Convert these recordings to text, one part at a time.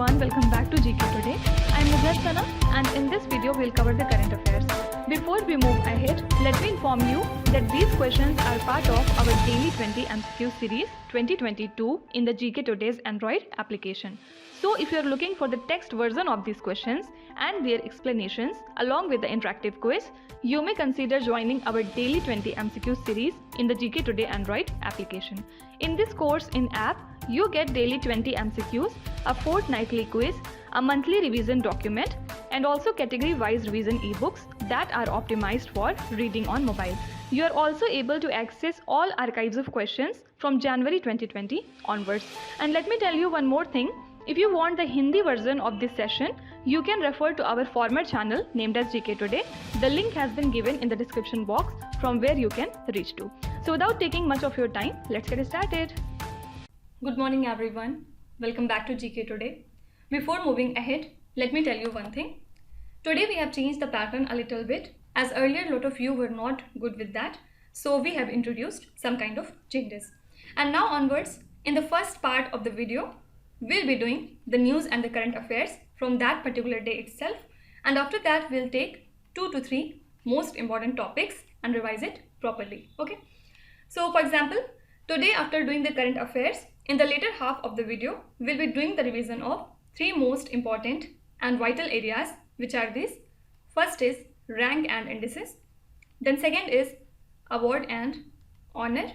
everyone, welcome back to GK Today. I am Sana and in this video we'll cover the current affairs. Before we move ahead, let me inform you that these questions are part of our daily 20 MCQ series 2022 in the GK Today's Android application. So if you are looking for the text version of these questions and their explanations along with the interactive quiz, you may consider joining our daily 20 MCQ series in the GK Today Android application. In this course in app, you get daily 20 MCQs, a fortnightly quiz, a monthly revision document, and also category-wise revision e-books that are optimized for reading on mobile. You are also able to access all archives of questions from January 2020 onwards. And let me tell you one more thing. If you want the Hindi version of this session, you can refer to our former channel named as GK Today. The link has been given in the description box from where you can reach to. So without taking much of your time, let's get started. Good morning everyone. Welcome back to GK Today. Before moving ahead, let me tell you one thing. Today we have changed the pattern a little bit, as earlier a lot of you were not good with that. So we have introduced some kind of changes. And now onwards, in the first part of the video, we'll be doing the news and the current affairs from that particular day itself. And after that, we'll take 2 to 3 most important topics and revise it properly. Okay. So for example, today after doing the current affairs, in the later half of the video, we'll be doing the revision of 3 most important and vital areas, which are these. First is rank and indices. Then second is award and honor.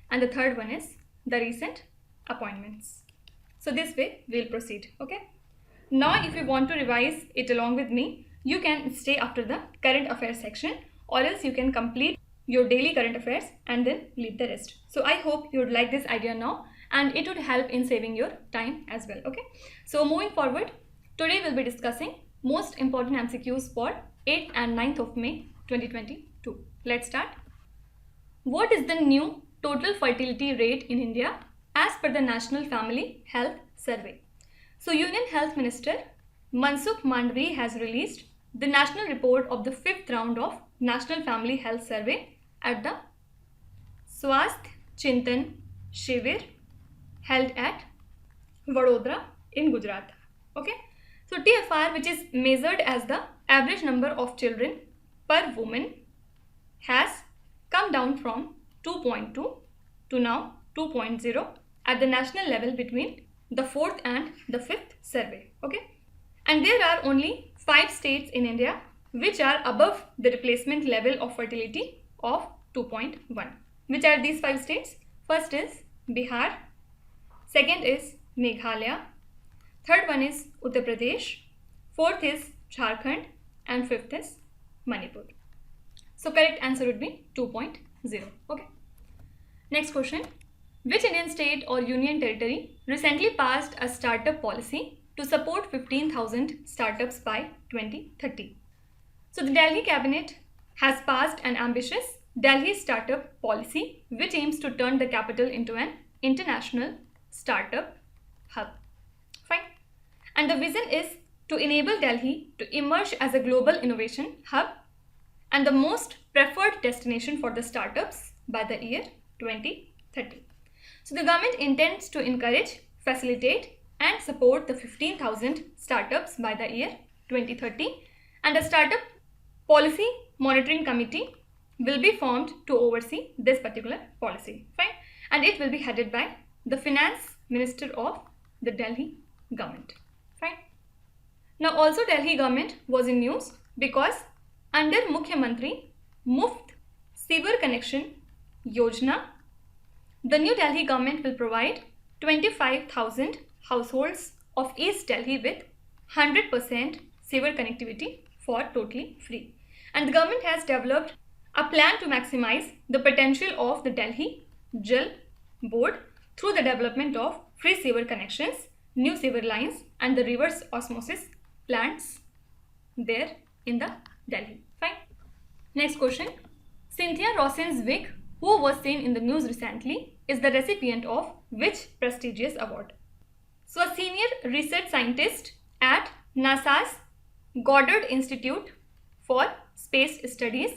And the third one is the recent appointments. So this way we'll proceed. Okay. Now if you want to revise it along with me, you can stay after the current affairs section, or else you can complete your daily current affairs and then leave the rest. So I hope you would like this idea now, and it would help in saving your time as well. Okay. So moving forward, today we'll be discussing most important MCQs for 8th and 9th of May 2022. Let's start. What is the new total fertility rate in India as per the National Family Health Survey? So Union Health Minister Mansukh Mandvi has released the national report of the 5th round of National Family Health Survey at the Swasth Chintan Shivir held at Vadodara in Gujarat. Okay. So TFR, which is measured as the average number of children per woman, has come down from 2.2 to now 2.0 at the national level between the 4th and the 5th survey. Okay. And there are only 5 states in India which are above the replacement level of fertility of 2.1. Which are these 5 states? First is Bihar. Second is Meghalaya. Third one is Uttar Pradesh. Fourth is Jharkhand. And fifth is Manipur. So correct answer would be 2.0. Okay. Next question. Which Indian state or union territory recently passed a startup policy to support 15,000 startups by 2030? So the Delhi cabinet has passed an ambitious Delhi startup policy which aims to turn the capital into an international startup hub. Fine. And the vision is to enable Delhi to emerge as a global innovation hub and the most preferred destination for the startups by the year 2030. So the government intends to encourage, facilitate and support the 15,000 startups by the year 2030, and a startup policy monitoring committee will be formed to oversee this particular policy. Fine. And it will be headed by the finance minister of the Delhi government. Fine. Now also Delhi government was in news because under Mukhyamantri Muft Sewer Connection Yojana, the new Delhi government will provide 25,000 households of East Delhi with 100% sewer connectivity for totally free. And the government has developed a plan to maximize the potential of the Delhi Jal Board through the development of free sewer connections, new sewer lines and the reverse osmosis plants there in the Delhi. Fine. Next question. Cynthia Rossens-Wick, who was seen in the news recently, is the recipient of which prestigious award? So a senior research scientist at NASA's Goddard Institute for Space Studies,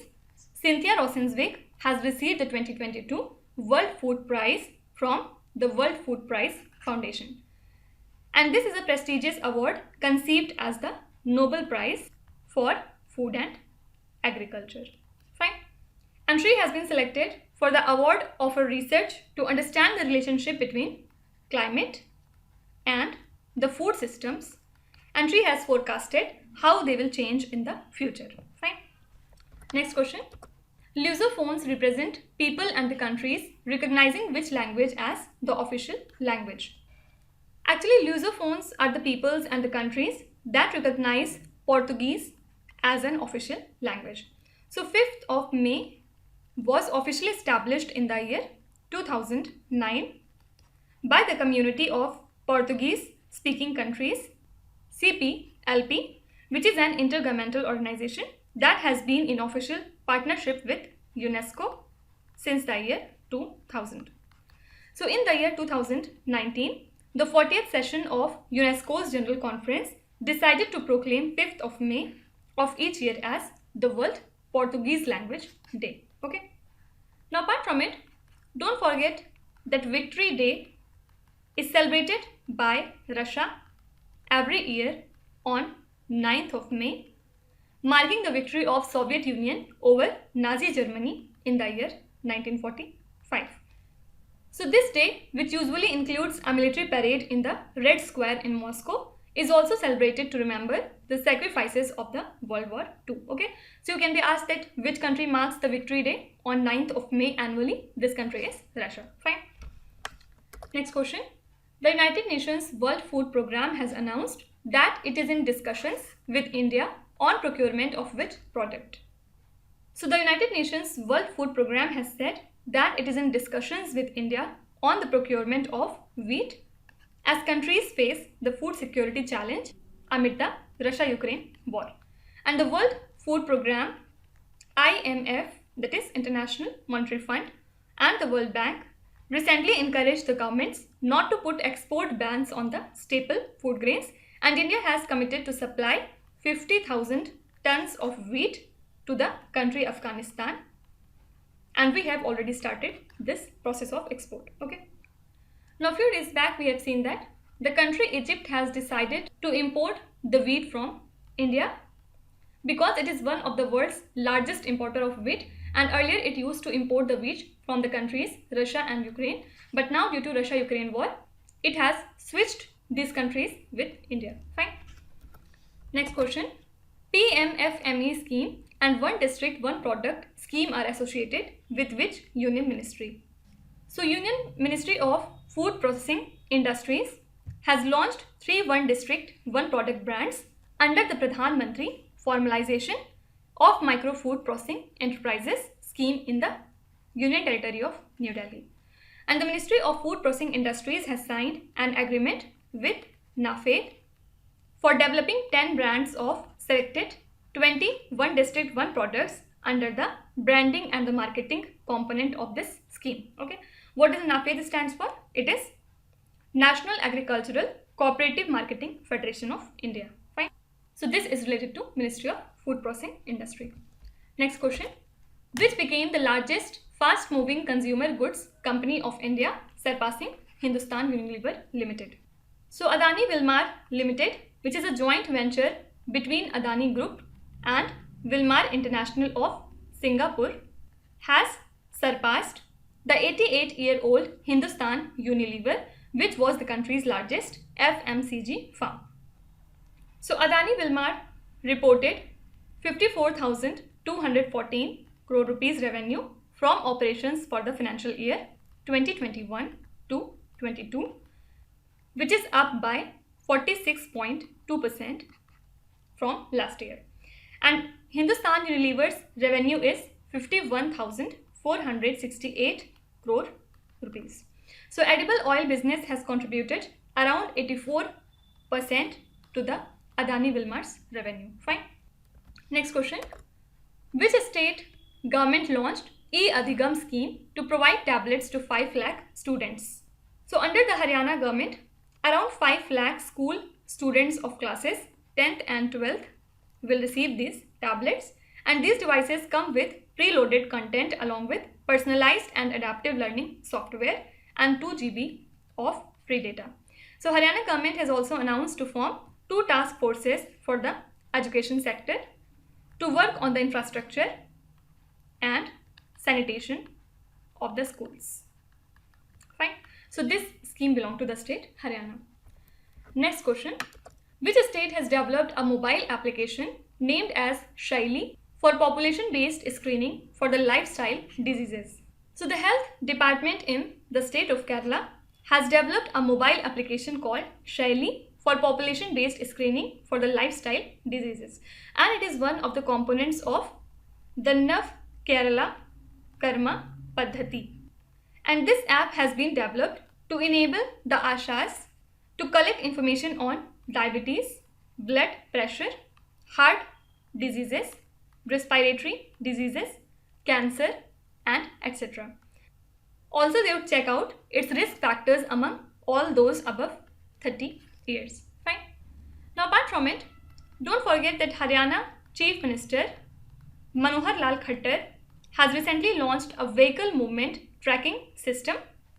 Cynthia Rossens-Wick has received the 2022 World Food Prize from the World Food Prize Foundation. and this is a prestigious award conceived as the Nobel Prize for Food and Agriculture. Fine. And she has been selected for the award of her research to understand the relationship between climate and the food systems, and she has forecasted how they will change in the future. Fine. Next question. Lusophones represent people and the countries recognizing which language as the official language. Actually, lusophones are the peoples and the countries that recognize Portuguese as an official language. So 5th of May was officially established in the year 2009 by the Community of Portuguese Speaking Countries, CPLP, which is an intergovernmental organization that has been in official partnership with UNESCO since the year 2000. So in the year 2019, the 40th session of UNESCO's General Conference decided to proclaim 5th of May of each year as the World Portuguese Language Day. Okay. Now apart from it, don't forget that Victory Day is celebrated by Russia every year on 9th of May, marking the victory of Soviet Union over Nazi Germany in the year 1945. So this day, which usually includes a military parade in the Red Square in Moscow, is also celebrated to remember the sacrifices of the World War II. Okay, so you can be asked that which country marks the Victory Day on 9th of May annually. This country is Russia. Fine. Next question. The United Nations World Food Programme has announced that it is in discussions with India on procurement of which product. So the United Nations World Food Programme has said that it is in discussions with India on the procurement of wheat as countries face the food security challenge amid the Russia-Ukraine war. And the World Food Programme, IMF, that is International Monetary Fund, and the World Bank recently encouraged the governments not to put export bans on the staple food grains, and India has committed to supply 50,000 tons of wheat to the country Afghanistan, and we have already started this process of export. Okay. Now, a few days back we have seen that the country Egypt has decided to import the wheat from India because it is one of the world's largest importer of wheat, and earlier it used to import the wheat from the countries Russia and Ukraine, but now due to Russia-Ukraine war, it has switched these countries with India. Fine. Next question. PMFME scheme and One District One Product scheme are associated with which union ministry? So Union Ministry of Food Processing Industries has launched 3 One District One Product brands under the Pradhan Mantri Formalization of Micro Food Processing Enterprises scheme in the Union Territory of New Delhi. And the Ministry of Food Processing Industries has signed an agreement with NAFED for developing 10 brands of selected 20 One District One products under the branding and the marketing component of this scheme. Okay, what does NAFED stands for? It is National Agricultural Cooperative Marketing Federation of India. Fine. So this is related to Ministry of Food Processing Industry. Next question. Which became the largest fast-moving consumer goods company of India, surpassing Hindustan Unilever Limited? So Adani Wilmar Limited, which is a joint venture between Adani Group and Wilmar International of Singapore, has surpassed the 88-year-old Hindustan Unilever, which was the country's largest FMCG firm. So Adani Wilmar reported 54,214 crore rupees revenue from operations for the financial year 2021 to 22, which is up by 46.2% from last year. And Hindustan Unilever's revenue is 51,468 crore rupees. So edible oil business has contributed around 84% to the Adani Wilmar's revenue. Fine. Next question. Which state government launched E-Adhigam scheme to provide tablets to 5 lakh students? So under the Haryana government, around 5 lakh school students of classes 10th and 12th will receive these tablets, and these devices come with preloaded content along with personalized and adaptive learning software and 2 GB of free data. So Haryana government has also announced to form 2 task forces for the education sector to work on the infrastructure and sanitation of the schools. Fine. So this scheme belongs to the state Haryana. Next question. Which state has developed a mobile application named as Shaili for population-based screening for the lifestyle diseases? So the health department in the state of Kerala has developed a mobile application called Shaili for population-based screening for the lifestyle diseases, and it is one of the components of the Nav Kerala Karma Paddhati. And this app has been developed to enable the Ashas to collect information on diabetes, blood pressure, heart diseases, respiratory diseases, cancer, and etc. Also, they would check out its risk factors among all those above 30 years. Fine. Now, apart from it, don't forget that Haryana Chief Minister Manohar Lal Khattar has recently launched a vehicle movement tracking system,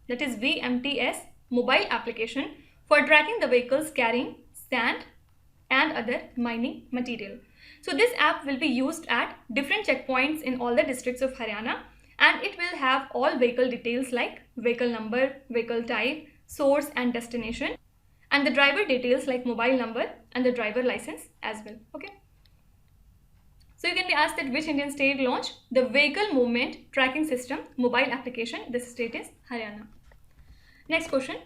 that is VMTS mobile application for tracking the vehicles carrying sand and other mining material. So this app will be used at different checkpoints in all the districts of Haryana, and it will have all vehicle details like vehicle number, vehicle type, source and destination, and the driver details like mobile number and the driver license as well. Okay. So you can be asked that which Indian state launched the vehicle movement tracking system mobile application. This state is Haryana. Next question.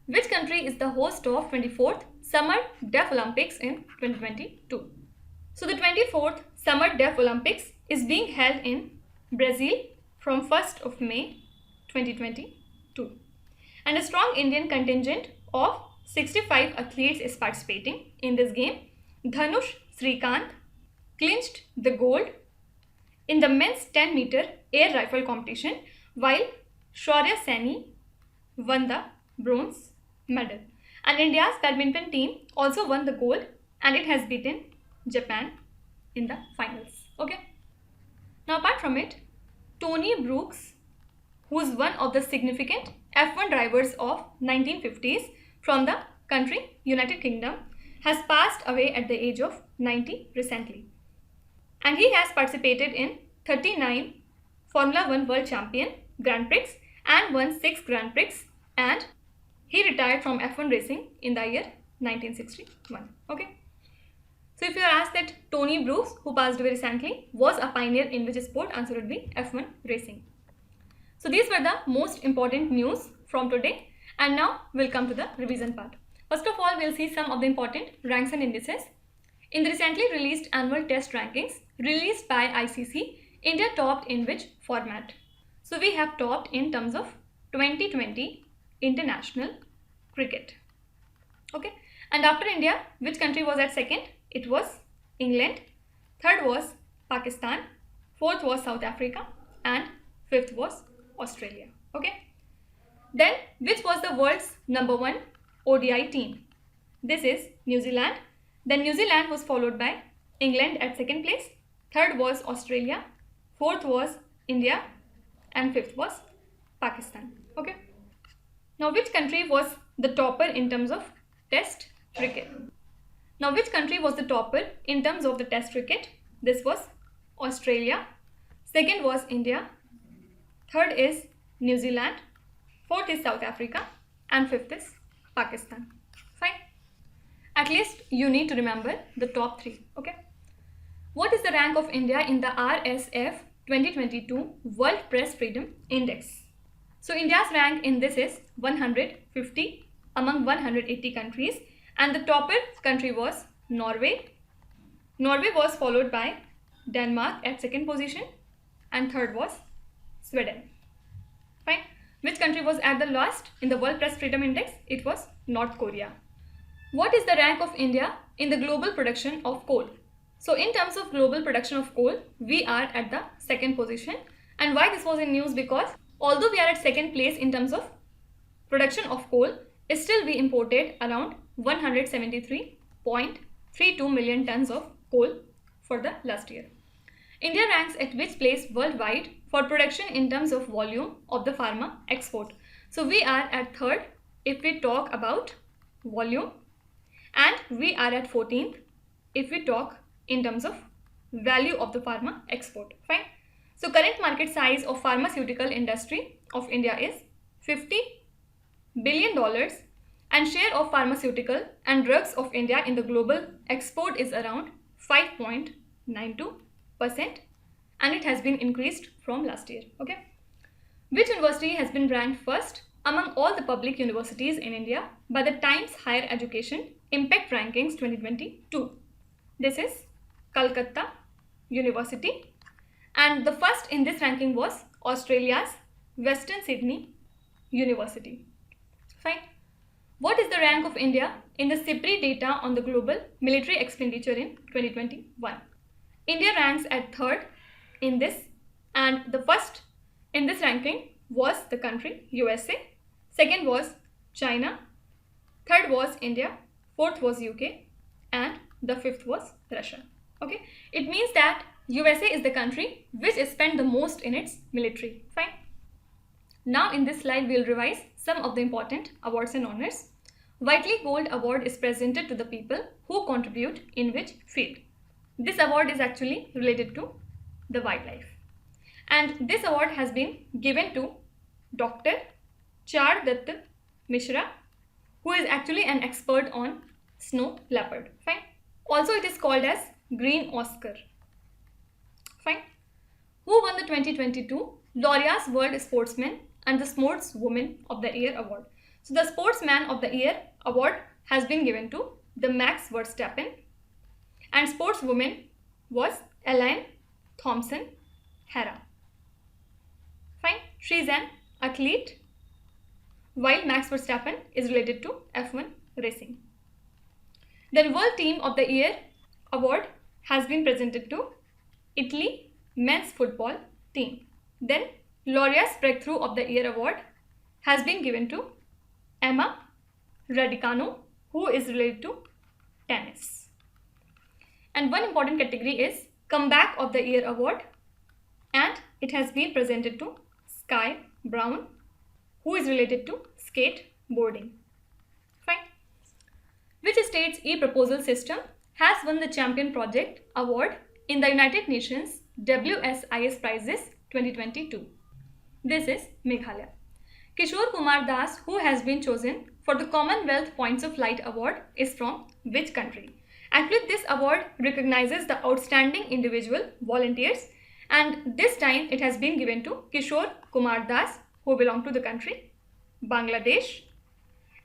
Which country is the host of 24th Summer Deaf Olympics in 2022? So the 24th Summer Deaf Olympics is being held in Brazil from 1st of May 2022. And a strong Indian contingent of 65 athletes is participating in this game. Dhanush Srikanth clinched the gold in the men's 10-meter air rifle competition, while Shaurya Saini won the bronze medal. And India's badminton team also won the gold, and it has beaten Japan in the finals. Okay. Now, apart from it, Tony Brooks, who is one of the significant F1 drivers of 1950s from the country United Kingdom, has passed away at the age of 90 recently. And he has participated in 39 Formula 1 World Champion Grand Prix and won 6 Grand Prix, and he retired from F1 racing in the year 1961. Okay. So if you are asked that Tony Brooks, who passed away recently, was a pioneer in which sport, answer would be F1 racing. So these were the most important news from today, and now we'll come to the revision part. First of all, we'll see some of the important ranks and indices. In the recently released annual test rankings released by ICC, India topped in which format? So we have topped in terms of 2020 international cricket. Okay. And after India, which country was at second? It was England. Third was Pakistan. Fourth was South Africa. And fifth was Australia. Okay. Then, which was the world's #1 ODI team? This is New Zealand. Then New Zealand was followed by England at second place. Third was Australia. Fourth was India. And fifth was Pakistan. Okay. Now, which country was the topper in terms of test cricket? Now, which country was the topper in terms of the test cricket? This was Australia. Second was India. Third is New Zealand. Fourth is South Africa. And fifth is Pakistan. Fine. At least you need to remember the top 3. Okay. What is the rank of India in the RSF 2022 World Press Freedom Index? So India's rank in this is 150 among 180 countries, and the topper country was Norway. Norway was followed by Denmark at second position, and third was Sweden. Fine. Which country was at the last in the World Press Freedom Index? It was North Korea. What is the rank of India in the global production of coal? So in terms of global production of coal, we are at the second position. And why this was in news? Because although we are at second place in terms of production of coal, still we imported around 173.32 million tons of coal for the last year. India ranks at which place worldwide for production in terms of volume of the pharma export? So we are at third if we talk about volume, and we are at 14th if we talk in terms of value of the pharma export. Fine. So current market size of pharmaceutical industry of India is $50 billion, and share of pharmaceutical and drugs of India in the global export is around 5.92%, and it has been increased from last year. Okay. Which university has been ranked first among all the public universities in India by the Times Higher Education Impact Rankings 2022? This is Calcutta University, and the first in this ranking was Australia's Western Sydney University. Fine. What is the rank of India in the CIPRI data on the global military expenditure in 2021? India ranks at 3rd in this, and the first in this ranking was the country USA, second was China, third was India, fourth was UK, and the fifth was Russia. Okay, it means that USA is the country which spent the most in its military. Fine. Now in this slide we will revise some of the important awards and honors. Whiteley Gold Award is presented to the people who contribute in which field? This award is actually related to the wildlife, and this award has been given to Dr. Char Datt Mishra, who is actually an expert on snow leopard. Fine. Also it is called as Green Oscar. Fine. Who won the 2022 Laureus World Sportsman and the Sportswoman of the Year Award? So the Sportsman of the Year Award has been given to the Max Verstappen, and Sportswoman was Elaine Thompson Hera. Fine. She is an athlete, while Max Verstappen is related to F1 racing. Then World Team of the Year Award has been presented to Italy men's football team. Then Laureus Breakthrough of the Year Award has been given to Emma Raducanu, who is related to tennis. And one important category is Comeback of the Year Award, and it has been presented to Sky Brown, who is related to skateboarding. Fine. Which state's e-proposal system has won the Champion Project Award in the United Nations WSIS Prizes 2022? This is Meghalaya. Kishore Kumar Das, who has been chosen for the Commonwealth Points of Light Award, is from which country? Actually, this award recognizes the outstanding individual volunteers, and this time it has been given to Kishore Kumar Das, who belongs to the country Bangladesh,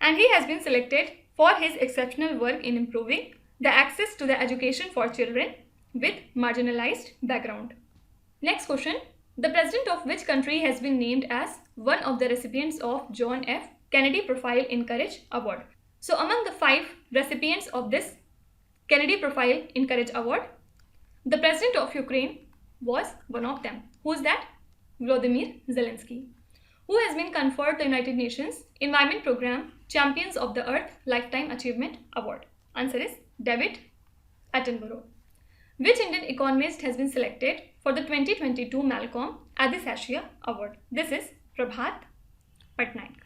and he has been selected for his exceptional work in improving the access to the education for children with marginalized background. Next question. The president of which country has been named as one of the recipients of John F. Kennedy Profile in Courage Award? So among the 5 recipients of this Kennedy Profile in Courage Award, the president of Ukraine was one of them. Who is that? Volodymyr Zelensky. Who has been conferred the United Nations Environment Program Champions of the Earth Lifetime Achievement Award? Answer is David Attenborough. Which Indian economist has been selected for the 2022 Malcolm Adisashiya Award? This is Prabhat Patnaik.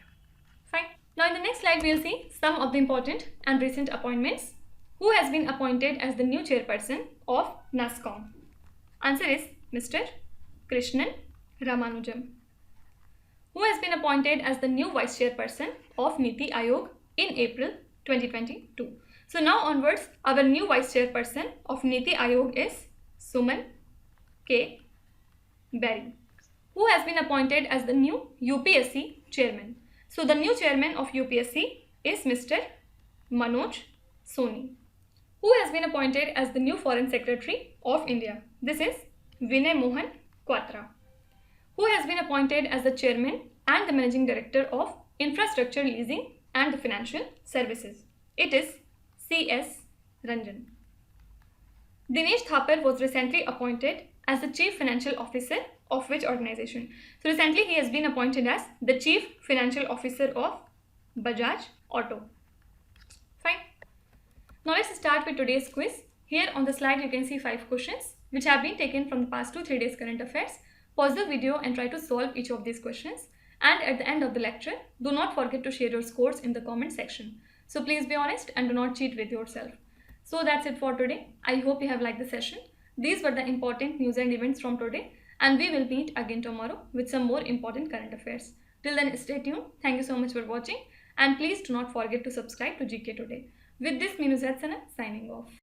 Fine. Now in the next slide we will see some of the important and recent appointments. Who has been appointed as the new chairperson of NASSCOM? Answer is Mr. Krishnan Ramanujam. Who has been appointed as the new vice chairperson of Niti Aayog in April 2022? So now onwards, our new vice chairperson of Niti Aayog is Suman K. Berry. Who has been appointed as the new UPSC chairman? So the new chairman of UPSC is Mr. Manoj Soni. Who has been appointed as the new foreign secretary of India? This is Vinay Mohan Quatra. Who has been appointed as the chairman and the managing director of Infrastructure Leasing and the Financial Services? It is C.S. Ranjan. Dinesh Thapar was recently appointed as the Chief Financial Officer of which organization? So recently he has been appointed as the Chief Financial Officer of Bajaj Auto. Fine. Now let's start with today's quiz. Here on the slide you can see 5 questions which have been taken from the past 2-3 days current affairs. Pause the video and try to solve each of these questions. And at the end of the lecture, do not forget to share your scores in the comment section. So please be honest and do not cheat with yourself. So that's it for today. I hope you have liked the session. These were the important news and events from today, and we will meet again tomorrow with some more important current affairs. Till then, stay tuned. Thank you so much for watching, and please do not forget to subscribe to GK Today. With this, Minuzat Sana signing off.